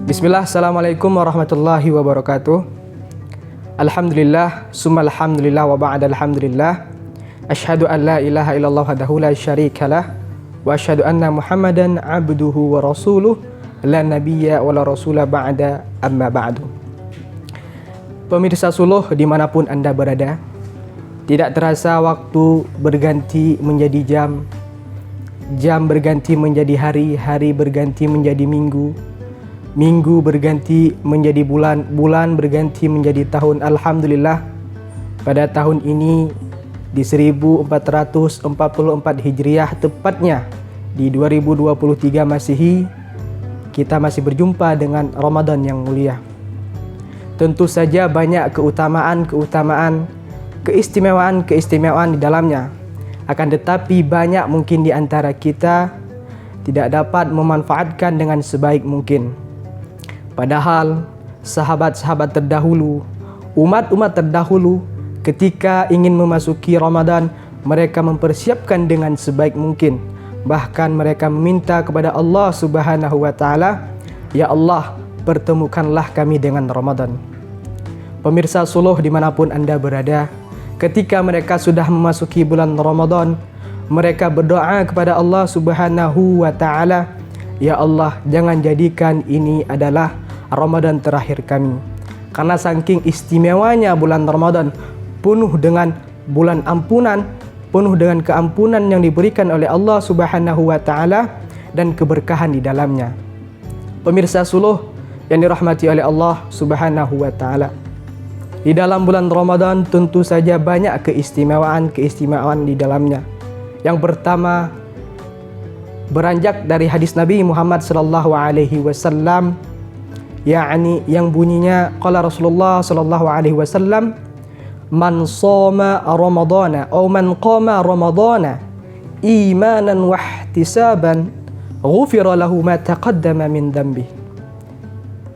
Bismillah, assalamualaikum warahmatullahi wabarakatuh. Alhamdulillah, summa alhamdulillah wa ba'da alhamdulillah. Asyhadu an la ilaha illallah wahdahu la syarikalah wa asyhadu anna Muhammadan abduhu wa rasuluh la nabiyya wa la rasula ba'da amma ba'du. Pemirsa Suluh dimanapun Anda berada, tidak terasa waktu berganti menjadi jam, jam berganti menjadi hari, hari berganti menjadi minggu, minggu berganti menjadi bulan, bulan berganti menjadi tahun. Alhamdulillah, pada tahun ini di 1444 Hijriah, tepatnya di 2023 Masehi, kita masih berjumpa dengan Ramadan yang mulia. Tentu saja banyak keutamaan-keutamaan, keistimewaan-keistimewaan di dalamnya. Akan tetapi banyak mungkin di antara kita tidak dapat memanfaatkan dengan sebaik mungkin. Padahal sahabat-sahabat terdahulu, umat-umat terdahulu, ketika ingin memasuki Ramadan, mereka mempersiapkan dengan sebaik mungkin. Bahkan mereka meminta kepada Allah Subhanahu wa Ta'ala, "Ya Allah, pertemukanlah kami dengan Ramadan." Pemirsa Suluh dimanapun Anda berada, ketika mereka sudah memasuki bulan Ramadan, mereka berdoa kepada Allah Subhanahu wa Ta'ala, "Ya Allah, jangan jadikan ini adalah Ramadan terakhir kami." Karena saking istimewanya bulan Ramadan, penuh dengan bulan ampunan, penuh dengan keampunan yang diberikan oleh Allah Subhanahu wa Ta'ala dan keberkahan di dalamnya. Pemirsa Suluh yang dirahmati oleh Allah Subhanahu wa Ta'ala, di dalam bulan Ramadan tentu saja banyak keistimewaan-keistimewaan di dalamnya. Yang pertama, beranjak dari hadis Nabi Muhammad sallallahu alaihi wasallam, yakni yang bunyinya qala Rasulullah sallallahu alaihi wasallam, "Man shoma Ramadana atau man qama Ramadana imanan wa ihtisaban ghufira lahu ma taqaddama min dhanbi."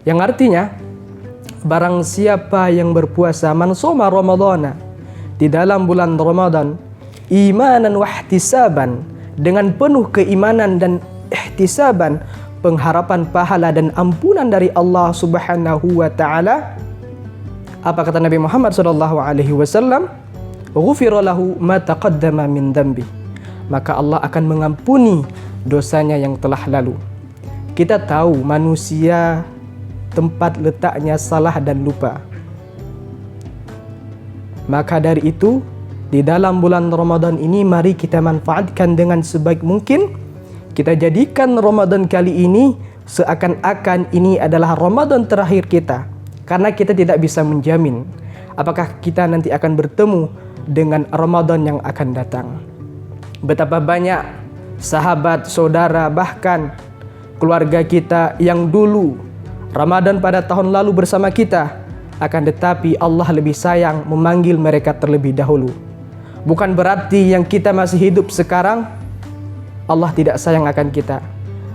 Yang artinya, barang siapa yang berpuasa man shoma Ramadana, di dalam bulan Ramadan, imanan wa ihtisaban, dengan penuh keimanan dan ihtisaban, pengharapan pahala dan ampunan dari Allah Subhanahu wa Ta'ala. Apa kata Nabi Muhammad sallallahu alaihi wasallam? "Ghufira lahu ma taqaddama min dhanbi." Maka Allah akan mengampuni dosanya yang telah lalu. Kita tahu manusia tempat letaknya salah dan lupa. Maka dari itu, di dalam bulan Ramadan ini mari kita manfaatkan dengan sebaik mungkin. Kita jadikan Ramadan kali ini seakan-akan ini adalah Ramadan terakhir kita. Karena kita tidak bisa menjamin apakah kita nanti akan bertemu dengan Ramadan yang akan datang. Betapa banyak sahabat, saudara, bahkan keluarga kita yang dulu Ramadan pada tahun lalu bersama kita, akan tetapi Allah lebih sayang memanggil mereka terlebih dahulu. Bukan berarti yang kita masih hidup sekarang Allah tidak sayang akan kita.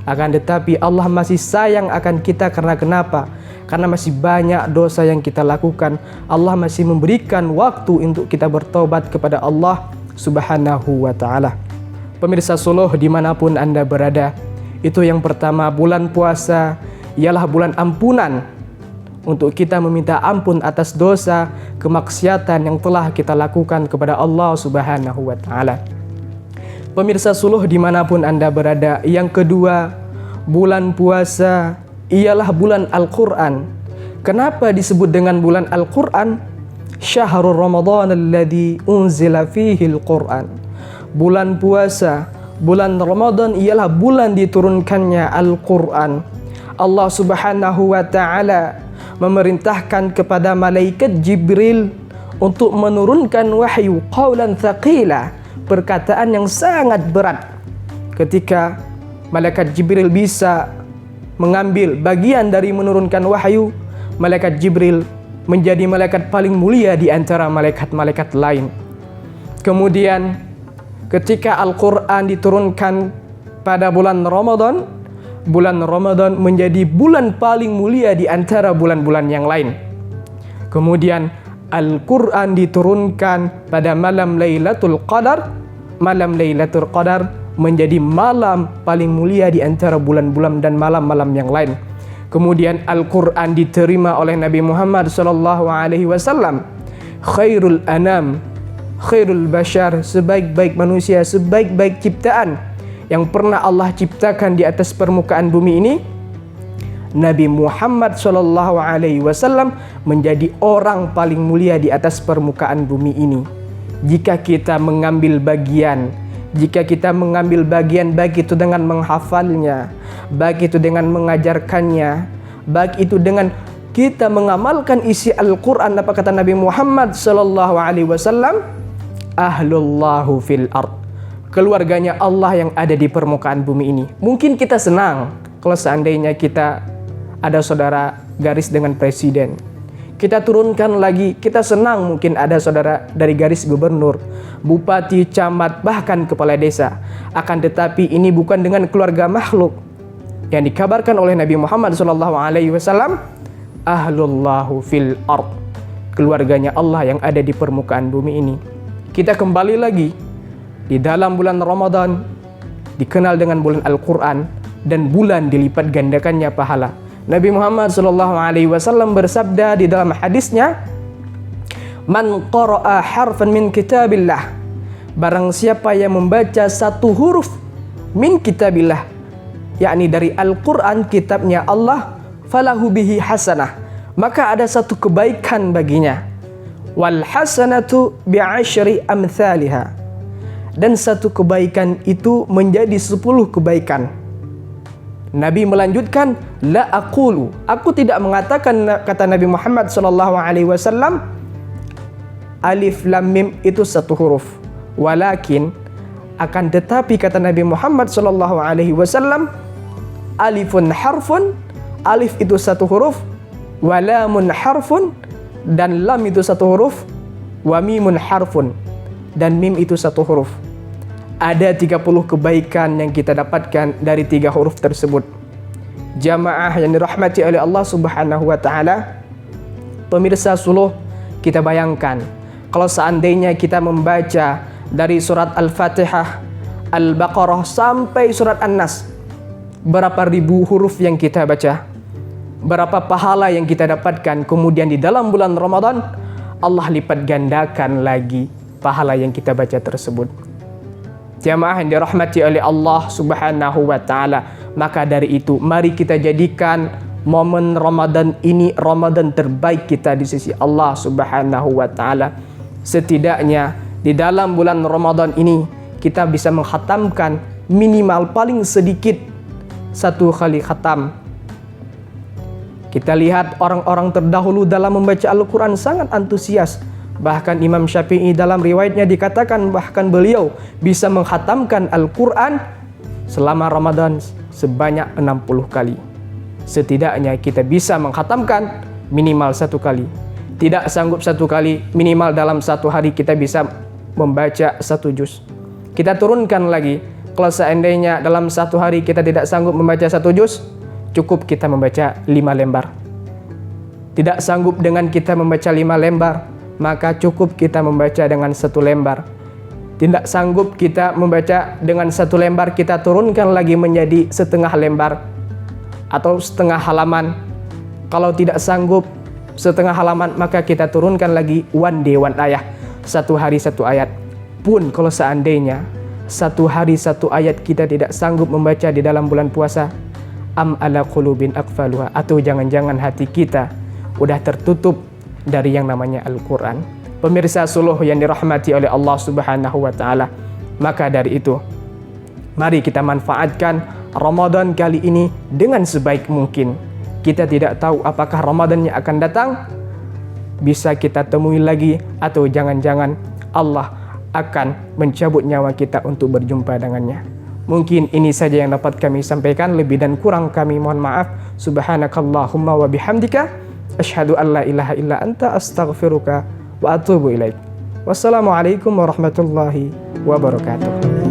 Akan tetapi Allah masih sayang akan kita karena kenapa? Karena masih banyak dosa yang kita lakukan. Allah masih memberikan waktu untuk kita bertobat kepada Allah Subhanahu wa Ta'ala. Pemirsa Suluh dimanapun Anda berada, itu yang pertama, bulan puasa ialah bulan ampunan, untuk kita meminta ampun atas dosa, kemaksiatan yang telah kita lakukan kepada Allah Subhanahu wa Ta'ala. Pemirsa Suluh dimanapun Anda berada, yang kedua, bulan puasa ialah bulan Al-Quran. Kenapa disebut dengan bulan Al-Quran? Syahrul Ramadan alladhi unzila fihi Al-Quran. Bulan puasa, bulan Ramadan ialah bulan diturunkannya Al-Quran. Allah Subhanahu wa Ta'ala memerintahkan kepada malaikat Jibril untuk menurunkan wahyu qaulan thaqila, perkataan yang sangat berat. Ketika malaikat Jibril bisa mengambil bagian dari menurunkan wahyu, malaikat Jibril menjadi malaikat paling mulia di antara malaikat-malaikat lain. Kemudian ketika Al-Quran diturunkan pada bulan Ramadan menjadi bulan paling mulia di antara bulan-bulan yang lain. Kemudian Al-Quran diturunkan pada malam Lailatul Qadar. Malam Lailatul Qadar menjadi malam paling mulia di antara bulan-bulan dan malam-malam yang lain. Kemudian Al-Quran diterima oleh Nabi Muhammad SAW. Khairul anam, khairul bashar, sebaik-baik manusia, sebaik-baik ciptaan yang pernah Allah ciptakan di atas permukaan bumi ini, Nabi Muhammad SAW menjadi orang paling mulia di atas permukaan bumi ini. Jika kita mengambil bagian, baik itu dengan menghafalnya, baik itu dengan mengajarkannya, baik itu dengan kita mengamalkan isi Al-Quran, apa kata Nabi Muhammad SAW? Ahlullahu fil ard, keluarganya Allah yang ada di permukaan bumi ini. Mungkin kita senang kalau seandainya kita ada saudara garis dengan presiden. Kita turunkan lagi, kita senang mungkin ada saudara dari garis gubernur, bupati, camat, bahkan kepala desa. Akan tetapi ini bukan dengan keluarga makhluk. Yang dikabarkan oleh Nabi Muhammad SAW, ahlullahu fil ard, keluarganya Allah yang ada di permukaan bumi ini. Kita kembali lagi di dalam bulan Ramadan, dikenal dengan bulan Al-Quran, dan bulan dilipat gandakannya pahala. Nabi Muhammad SAW bersabda di dalam hadisnya, man qara'a harfan min kitabillah, barang siapa yang membaca satu huruf min kitabillah, yakni dari Al-Quran, kitabnya Allah, falahu bihi hasanah, maka ada satu kebaikan baginya. Wal hasanatu bi'ashri amthaliha, dan satu kebaikan itu menjadi 10 kebaikan. Nabi melanjutkan, la aqulu, aku tidak mengatakan, kata Nabi Muhammad SAW, alif lam mim itu satu huruf, walakin, akan tetapi kata Nabi Muhammad SAW, alifun harfun, alif itu satu huruf, walamun harfun, dan lam itu satu huruf, wa mimun harfun, dan mim itu satu huruf. Ada 30 kebaikan yang kita dapatkan dari 3 huruf tersebut. Jamaah yang dirahmati oleh Allah Subhanahu wa taala, pemirsa suluh, kita bayangkan kalau seandainya kita membaca dari surat Al-Fatihah, Al-Baqarah sampai surat An-Nas, berapa ribu huruf yang kita baca, berapa pahala yang kita dapatkan. Kemudian di dalam bulan Ramadan, Allah lipat gandakan lagi pahala yang kita baca tersebut. Jamaah yang dirahmati oleh Allah Subhanahu wa taala, maka dari itu mari kita jadikan momen Ramadan ini Ramadan terbaik kita di sisi Allah Subhanahu wa taala. Setidaknya di dalam bulan Ramadan ini kita bisa menghatamkan minimal paling sedikit 1 kali khatam. Kita lihat orang-orang terdahulu dalam membaca Al-Quran sangat antusias. Bahkan Imam Syafi'i dalam riwayatnya dikatakan bahkan beliau bisa menghatamkan Al-Quran selama Ramadan sebanyak 60 kali. Setidaknya kita bisa menghatamkan minimal 1 kali. Tidak sanggup 1 kali, minimal dalam 1 hari kita bisa membaca 1 juz. Kita turunkan lagi, kalau seandainya dalam 1 hari kita tidak sanggup membaca 1 juz, cukup kita membaca 5 lembar. Tidak sanggup dengan kita membaca 5 lembar, maka cukup kita membaca dengan 1 lembar. Tidak sanggup kita membaca dengan 1 lembar, kita turunkan lagi menjadi setengah lembar atau setengah halaman. Kalau tidak sanggup setengah halaman, maka kita turunkan lagi one day one ayah, 1 hari 1 ayat. Pun kalau seandainya 1 hari 1 ayat kita tidak sanggup membaca di dalam bulan puasa, am ala qulubin aqfaluha, atau jangan-jangan hati kita udah tertutup dari yang namanya Al-Quran. Pemirsa suluh yang dirahmati oleh Allah Subhanahu wa taala, maka dari itu mari kita manfaatkan Ramadan kali ini dengan sebaik mungkin. Kita tidak tahu apakah Ramadan yang akan datang bisa kita temui lagi, atau jangan-jangan Allah akan mencabut nyawa kita untuk berjumpa dengannya. Mungkin ini saja yang dapat kami sampaikan, lebih dan kurang kami mohon maaf. Subhanakallahumma wa bihamdika asyhadu an la ilaha illa anta astaghfiruka wa atubu ilaik. Wassalamualaikum warahmatullahi wabarakatuh.